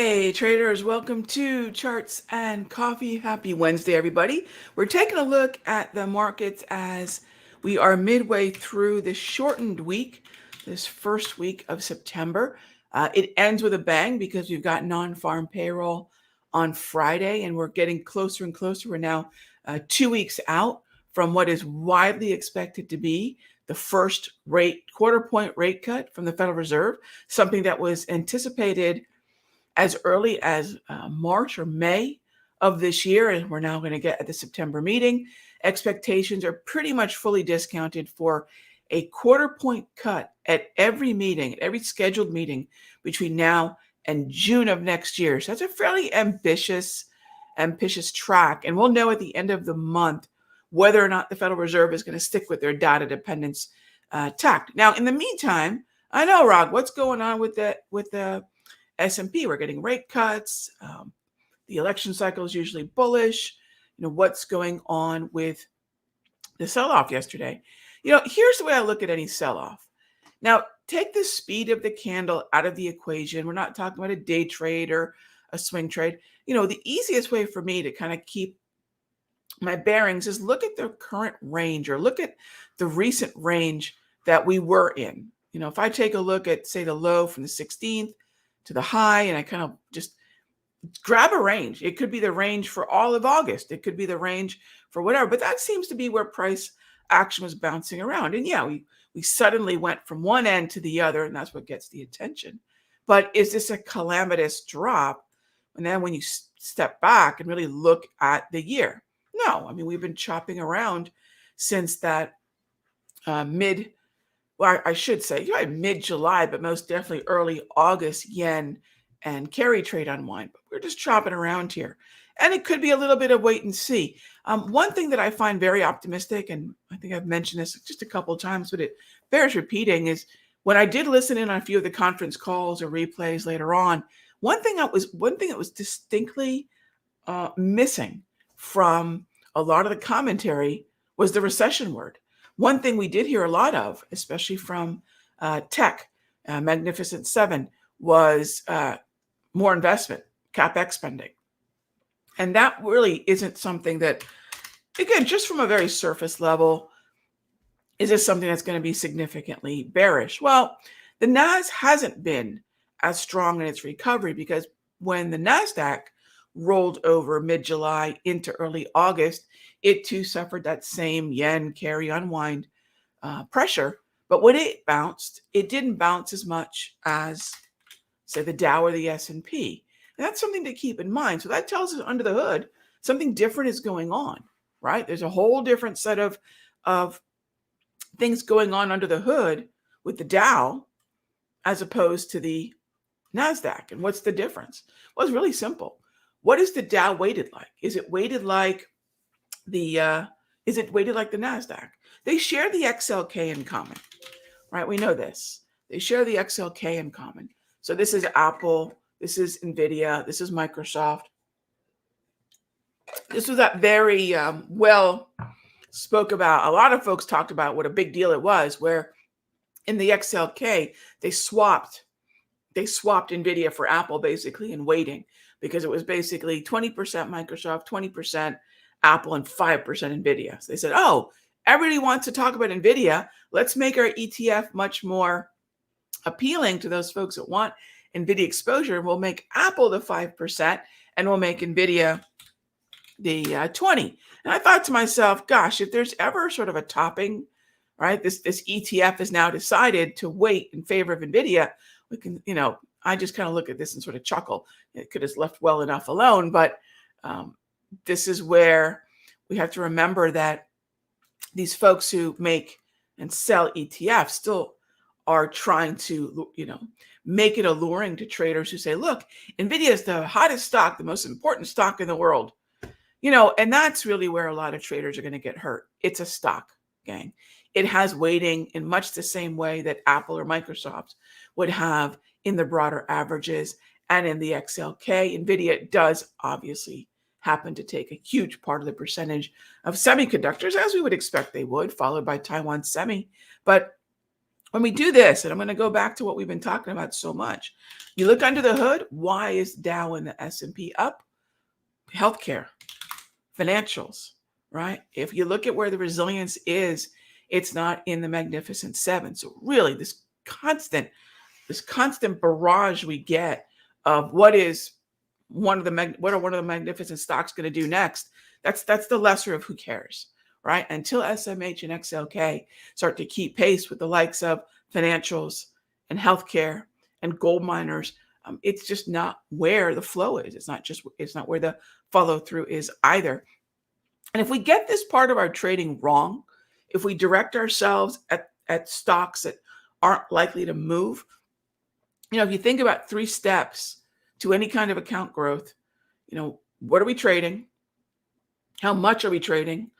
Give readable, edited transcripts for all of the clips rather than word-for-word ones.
Hey traders, welcome to Charts and Coffee. Happy Wednesday, everybody. We're taking a look at the markets as we are midway through this shortened week, this first week of September. It ends with a bang because we've got non-farm payroll on Friday, and we're getting closer and closer. We're now 2 weeks out from what is widely expected to be the first quarter point rate cut from the Federal Reserve, something that was anticipated as early as March or May of this year, and we're now going to get at the September meeting. Expectations are pretty much fully discounted for a quarter point cut at every meeting, at every scheduled meeting between now and June of next year. So that's a fairly ambitious track, and we'll know at the end of the month whether or not the Federal Reserve is going to stick with their data dependence tact. Now, in the meantime, I know, Rog, what's going on with the S&P? We're getting rate cuts. The election cycle is usually bullish. What's going on with the sell-off yesterday? Here's the way I look at any sell-off. Now, take the speed of the candle out of the equation. We're not talking about a day trade or a swing trade. The easiest way for me to kind of keep my bearings is look at the current range or look at the recent range that we were in. If I take a look at, say, the low from the 16th to the high, and I kind of just grab a range. It could be the range for all of August. It could be the range for whatever, but that seems to be where price action was bouncing around. And yeah, we suddenly went from one end to the other, and that's what gets the attention. But is this a calamitous drop? And then when you step back and really look at the year, no. I mean, we've been chopping around since that I should say, mid-July, but most definitely early August yen and carry trade unwind. But we're just chopping around here. And it could be a little bit of wait and see. One thing that I find very optimistic, and I think I've mentioned this just a couple of times, but it bears repeating, is when I did listen in on a few of the conference calls or replays later on, one thing that was distinctly missing from a lot of the commentary was the recession word. One thing we did hear a lot of, especially from tech, Magnificent Seven, was more investment, CapEx spending. And that really isn't something that, again, just from a very surface level, is this something that's going to be significantly bearish? Well, the NAS hasn't been as strong in its recovery because when the NASDAQ rolled over mid-July into early August, it too suffered that same yen carry unwind pressure. But when it bounced, it didn't bounce as much as, say, the Dow or the S&P. And that's something to keep in mind. So that tells us under the hood, something different is going on, right? There's a whole different set of things going on under the hood with the Dow as opposed to the NASDAQ. And what's the difference? Well, it's really simple. What is the Dow weighted like? Is it weighted like the NASDAQ? They share the XLK in common, right? We know this. They share the XLK in common. So this is Apple, this is Nvidia, this is Microsoft. This was that very well spoke about. A lot of folks talked about what a big deal it was, where in the XLK, they swapped Nvidia for Apple basically in weighting, because it was basically 20% Microsoft, 20% Apple, and 5% Nvidia. So they said, oh, everybody wants to talk about Nvidia. Let's make our ETF much more appealing to those folks that want Nvidia exposure. We'll make Apple the 5% and we'll make Nvidia the 20%. And I thought to myself, gosh, if there's ever sort of a topping, right? This ETF has now decided to weight in favor of Nvidia. We can, I just kind of look at this and sort of chuckle. It could have left well enough alone, but this is where we have to remember that these folks who make and sell ETFs still are trying to, make it alluring to traders who say, look, Nvidia is the hottest stock, the most important stock in the world. And that's really where a lot of traders are going to get hurt. It's a stock, gang. It has weighting in much the same way that Apple or Microsoft would have in the broader averages and in the XLK. Nvidia does obviously happen to take a huge part of the percentage of semiconductors, as we would expect they would, followed by Taiwan Semi. But When we do this, and I'm going to go back to what we've been talking about so much, you look under the hood. Why is Dow and the S&P up? Healthcare, financials, right? If you look at where the resilience is, it's not in the Magnificent Seven. So really, this constant barrage we get of what are one of the magnificent stocks going to do next? That's the lesser of who cares, right? Until SMH and XLK start to keep pace with the likes of financials and healthcare and gold miners, it's just not where the flow is. It's not where the follow through is either. And if we get this part of our trading wrong, if we direct ourselves at stocks that aren't likely to move, if you think about 3 steps to any kind of account growth, what are we trading? How much are we trading?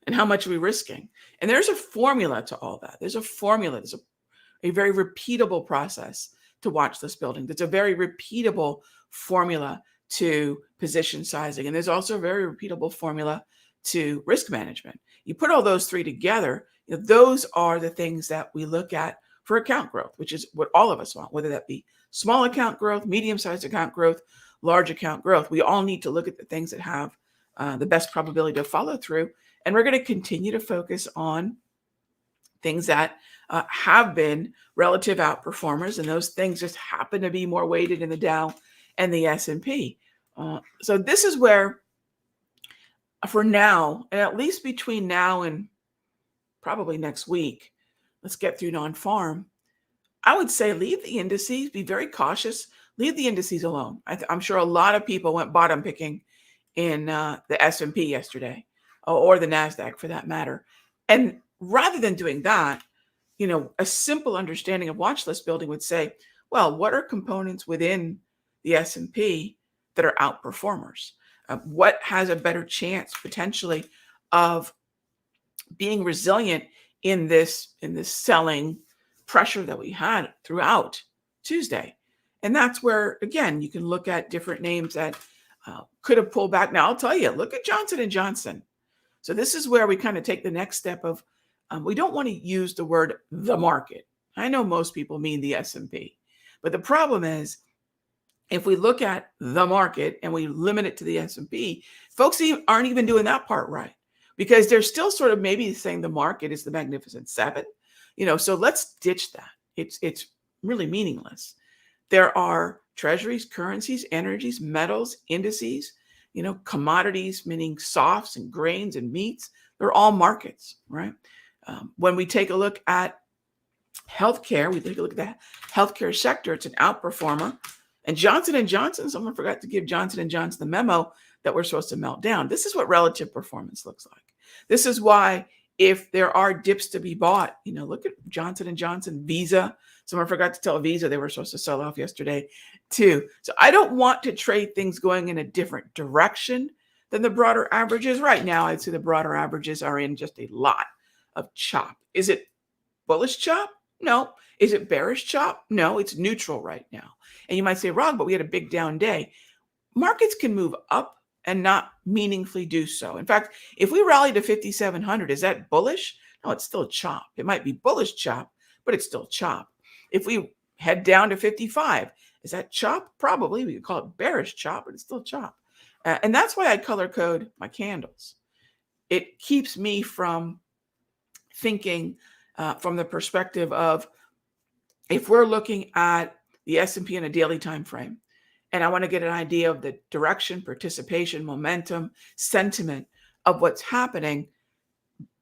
And how much are we risking? And there's a formula to all that. There's a formula. There's a very repeatable process to watch this building. There's a very repeatable formula to position sizing. And there's also a very repeatable formula to risk management. You put all those 3 together, those are the things that we look at for account growth, which is what all of us want, whether that be small account growth, medium-sized account growth, large account growth. We all need to look at the things that have the best probability to follow through. And we're going to continue to focus on things that have been relative outperformers, and those things just happen to be more weighted in the Dow and the S&P. So this is where, for now, and at least between now and probably next week, let's get through non-farm, I would say leave the indices, be very cautious, leave the indices alone. I'm sure a lot of people went bottom picking in the S&P yesterday, or the NASDAQ for that matter. And rather than doing that, a simple understanding of watch list building would say, well, what are components within the S&P that are outperformers? What has a better chance potentially of being resilient in this selling pressure that we had throughout Tuesday? And that's where, again, you can look at different names that could have pulled back. Now, I'll tell you, look at Johnson & Johnson. So this is where we kind of take the next step of, we don't want to use the word the market. I know most people mean the S&P, but the problem is, if we look at the market and we limit it to the S&P, folks aren't even doing that part right, because they're still sort of maybe saying the market is the Magnificent Seven. So let's ditch that. It's really meaningless. There are treasuries, currencies, energies, metals, indices, commodities, meaning softs and grains and meats. They're all markets, right? When we take a look at healthcare, we take a look at the healthcare sector. It's an outperformer. And Johnson & Johnson, someone forgot to give Johnson & Johnson the memo that we're supposed to melt down. This is what relative performance looks like. This is why, if there are dips to be bought, look at Johnson & Johnson, Visa. Someone forgot to tell Visa they were supposed to sell off yesterday too. So I don't want to trade things going in a different direction than the broader averages. Right now, I'd say the broader averages are in just a lot of chop. Is it bullish chop? No. Is it bearish chop? No, it's neutral right now. And you might say, Rog, but we had a big down day. Markets can move up and not meaningfully do so. In fact, if we rally to 5,700, is that bullish? No, it's still chop. It might be bullish chop, but it's still chop. If we head down to 55, is that chop? Probably. We could call it bearish chop, but it's still chop. And that's why I color code my candles. It keeps me from thinking from the perspective of, if we're looking at the S&P in a daily time frame, and I want to get an idea of the direction, participation, momentum, sentiment of what's happening,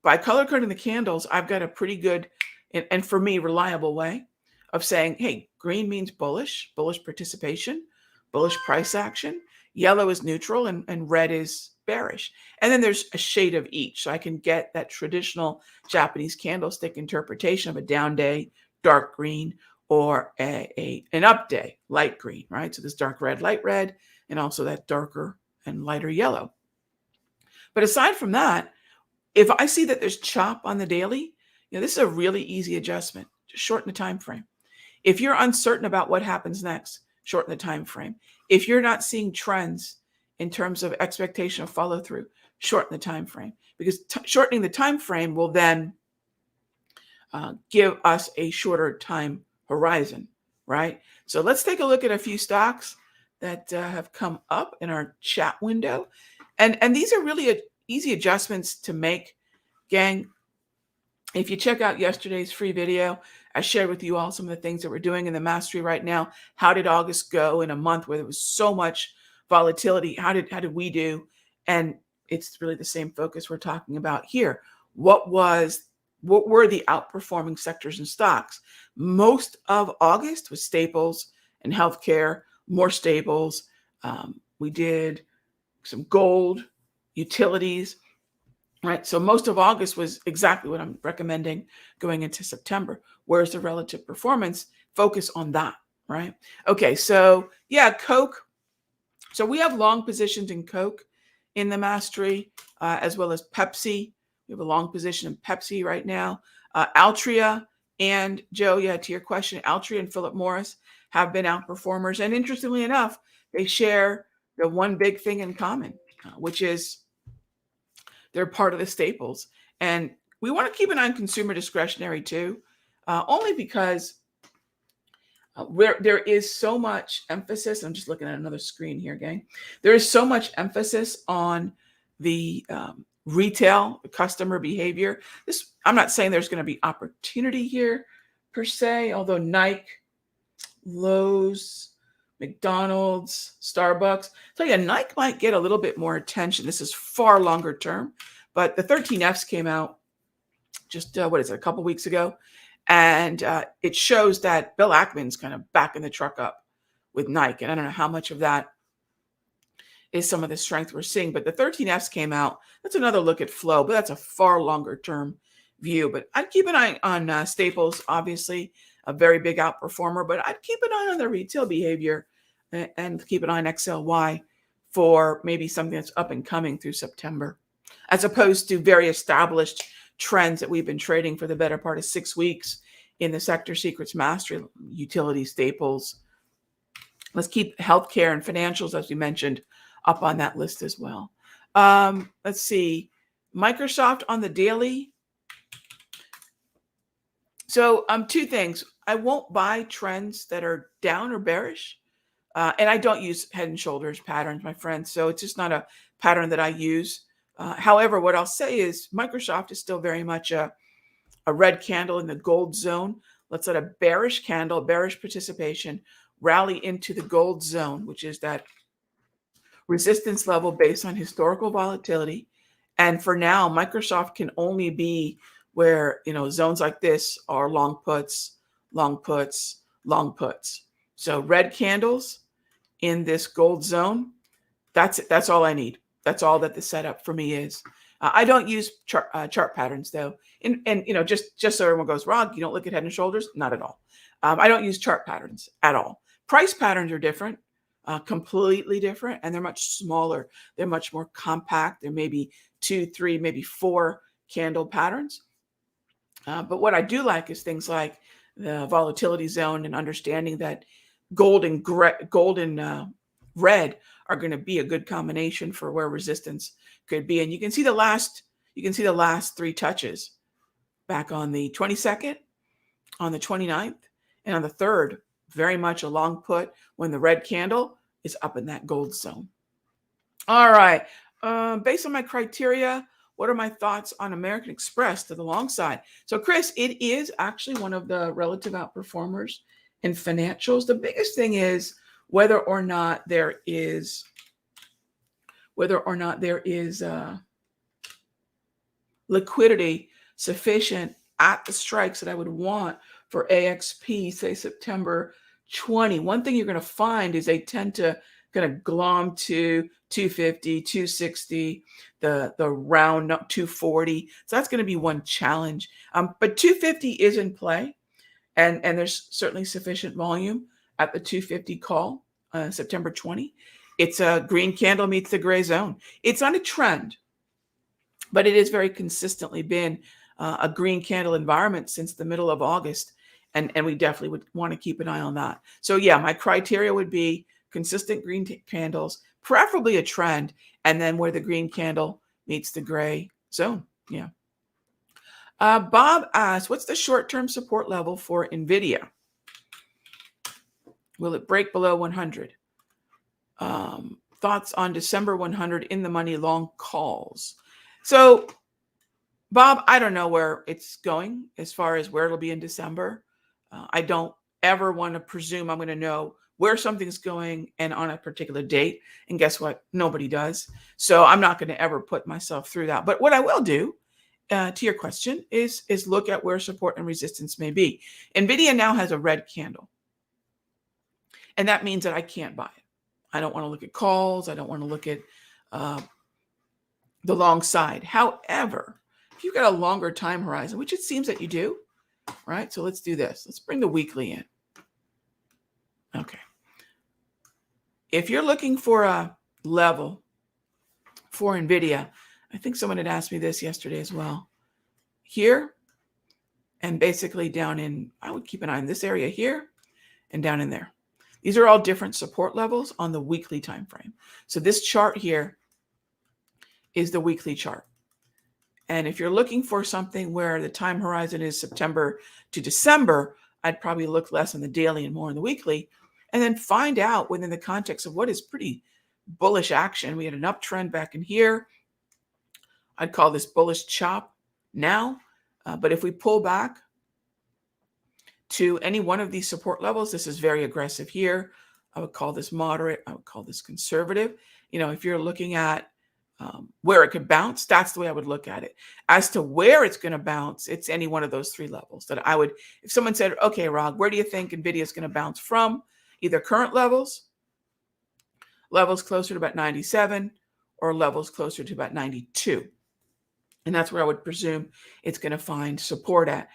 by color coding the candles, I've got a pretty good, and for me, reliable way of saying, hey, green means bullish participation, bullish price action. Yellow is neutral, and red is bearish. And then there's a shade of each. So I can get that traditional Japanese candlestick interpretation of a down day, dark green, or an up day, light green, right? So this dark red, light red, and also that darker and lighter yellow. But aside from that, if I see that there's chop on the daily, this is a really easy adjustment. Just shorten the time frame. If you're uncertain about what happens next, shorten the time frame. If you're not seeing trends in terms of expectation of follow through, shorten the time frame, because shortening the time frame will then give us a shorter time horizon, right? So let's take a look at a few stocks that have come up in our chat window. And these are really easy adjustments to make, gang. If you check out yesterday's free video, I shared with you all some of the things that we're doing in the mastery right now. How did August go in a month where there was so much volatility? How did we do? And it's really the same focus we're talking about here. What were the outperforming sectors and stocks? Most of August was staples and healthcare, more staples. We did some gold, utilities. Right. So most of August was exactly what I'm recommending going into September. Where's the relative performance? Focus on that. Right. Okay. So yeah, Coke. So we have long positions in Coke in the mastery, as well as Pepsi. We have a long position in Pepsi right now. Altria and Joe, yeah, to your question, Altria and Philip Morris have been outperformers. And interestingly enough, they share the one big thing in common, which is they're part of the staples. And we want to keep an eye on consumer discretionary too, only because where there is so much emphasis. I'm just looking at another screen here, gang. There is so much emphasis on the retail customer behavior. I'm not saying there's going to be opportunity here per se, although Nike, Lowe's, McDonald's, Starbucks. So yeah, Nike might get a little bit more attention. This is far longer term, but the 13Fs came out just, what is it, a couple weeks ago. And it shows that Bill Ackman's kind of backing the truck up with Nike. And I don't know how much of that is some of the strength we're seeing, but the 13Fs came out. That's another look at flow, but that's a far longer term view. But I'd keep an eye on Staples, obviously a very big outperformer, but I'd keep an eye on the retail behavior and keep an eye on XLY for maybe something that's up and coming through September, as opposed to very established trends that we've been trading for the better part of 6 weeks in the sector secrets mastery, utility staples. Let's keep healthcare and financials, as we mentioned, up on that list as well. Let's see, Microsoft on the daily. So two things. I won't buy trends that are down or bearish. And I don't use head and shoulders patterns, my friends. So it's just not a pattern that I use. However, what I'll say is Microsoft is still very much a red candle in the gold zone. Let's let a bearish candle, bearish participation, rally into the gold zone, which is that resistance level based on historical volatility. And for now, Microsoft can only be where, zones like this are long puts, long puts, long puts. So red candles in this gold zone, that's all I need. That's all that the setup for me is. I don't use chart patterns though. And just so everyone goes, Rog, you don't look at head and shoulders? Not at all. I don't use chart patterns at all. Price patterns are different, completely different, and they're much smaller. They're much more compact. There may be 2, 3, maybe 4 candle patterns. But what I do like is things like the volatility zone and understanding that gold and red are going to be a good combination for where resistance could be. And you can see the last 3 touches back on the 22nd, on the 29th, and on the 3rd, very much a long put when the red candle is up in that gold zone. All right. Based on my criteria, what are my thoughts on American Express to the long side? So, Chris, it is actually one of the relative outperformers in financials. The biggest thing is whether or not there is liquidity sufficient at the strikes that I would want for AXP, say September 20. One thing you're going to find is they tend to kind of glom to 250, 260, the round 240. So that's going to be one challenge. But 250 is in play, and there's certainly sufficient volume at the 250 call, September 20. It's a green candle meets the gray zone. It's on a trend, but it has very consistently been a green candle environment since the middle of August. And we definitely would want to keep an eye on that. So yeah, my criteria would be consistent green candles, preferably a trend, and then where the green candle meets the gray zone. Yeah. Bob asks, what's the short-term support level for Nvidia? Will it break below 100? Thoughts on December 100 in the money long calls. So, Bob, I don't know where it's going as far as where it'll be in December. I don't ever want to presume I'm going to know where something's going and on a particular date. And guess what? Nobody does. So I'm not going to ever put myself through that. But what I will do, to your question, is look at where support and resistance may be. Nvidia now has a red candle, and that means that I can't buy it. I don't want to look at calls. I don't want to look at the long side. However, if you've got a longer time horizon, which it seems that you do, right? So let's do this. Let's bring the weekly in. Okay. If you're looking for a level for Nvidia, I think someone had asked me this yesterday as well. Here and basically down in, I would keep an eye on this area here and down in there. These are all different support levels on the weekly time frame. So this chart here is the weekly chart. And if you're looking for something where the time horizon is September to December, I'd probably look less on the daily and more on the weekly, and then find out within the context of what is pretty bullish action. We had an uptrend back in here. I'd call this bullish chop now. But if we pull back to any one of these support levels, this is very aggressive here. I would call this moderate. I would call this conservative. You know, if you're looking at where it could bounce, that's the way I would look at it. As to where it's going to bounce, it's any one of those three levels that I would, if someone said, okay, Rog, where do you think Nvidia is going to bounce from? Either current levels closer to about 97, or levels closer to about 92. And that's where I would presume it's going to find support at.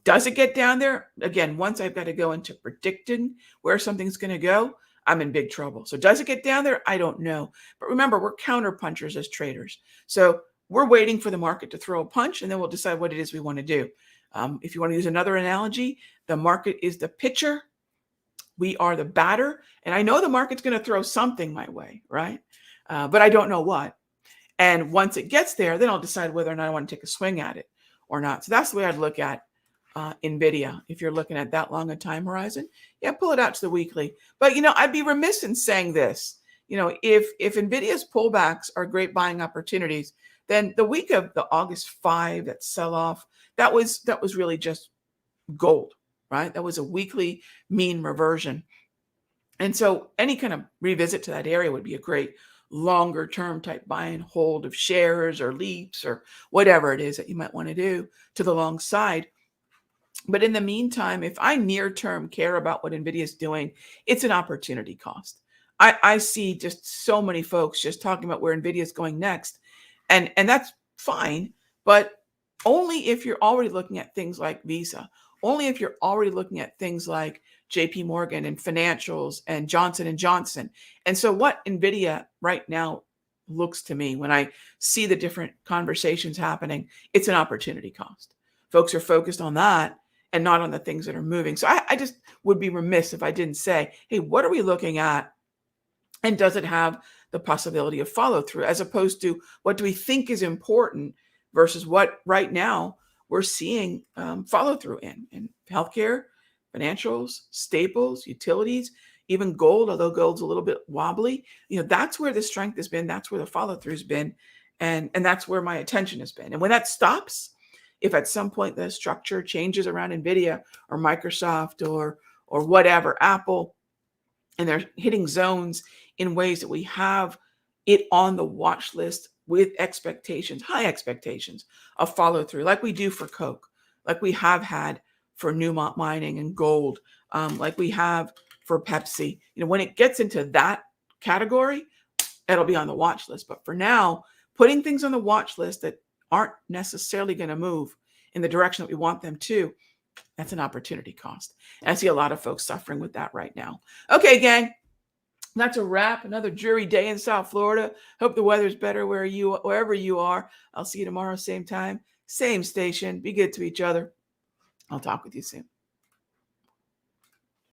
Does it get down there? Again, once I've got to go into predicting where something's going to go, I'm in big trouble. So does it get down there? I don't know. But remember, we're counter punchers as traders. So we're waiting for the market to throw a punch, and then we'll decide what it is we want to do. If you want to use another analogy, the market is the pitcher. We are the batter. And I know the market's going to throw something my way, right? But I don't know what. And once it gets there, then I'll decide whether or not I want to take a swing at it or not. So that's the way I'd look at Nvidia. If you're looking at that long a time horizon, yeah, pull it out to the weekly. But, you know, I'd be remiss in saying this. You know, if Nvidia's pullbacks are great buying opportunities, then the week of the August 5, that sell-off, that was really just gold, right? That was a weekly mean reversion. And so any kind of revisit to that area would be a great longer term type buy and hold of shares or leaps or whatever it is that you might want to do to the long side. But in the meantime, if I near term care about what Nvidia is doing, it's an opportunity cost. I see just so many folks just talking about where Nvidia is going next. And that's fine, but only if you're already looking at things like Visa, only if you're already looking at things like JP Morgan and financials and Johnson and Johnson. And so what Nvidia right now looks to me, when I see the different conversations happening, it's an opportunity cost. Folks are focused on that and not on the things that are moving. So I just would be remiss if I didn't say, hey, what are we looking at? And does it have the possibility of follow through, as opposed to what do we think is important versus what right now we're seeing follow through in healthcare, financials, staples, utilities, even gold, although gold's a little bit wobbly. You know, that's where the strength has been. That's where the follow through has been. And that's where my attention has been. And when that stops, if at some point the structure changes around Nvidia or Microsoft or whatever, Apple, and they're hitting zones in ways that we have it on the watch list with expectations, high expectations of follow through, like we do for Coke, like we have had for Newmont Mining and gold, like we have for Pepsi. You know, when it gets into that category, it'll be on the watch list. But for now, putting things on the watch list that aren't necessarily going to move in the direction that we want them to, that's an opportunity cost. And I see a lot of folks suffering with that right now. Okay, gang, that's a wrap. Another dreary day in South Florida. Hope the weather's better wherever you are. I'll see you tomorrow, same time, same station. Be good to each other. I'll talk with you soon.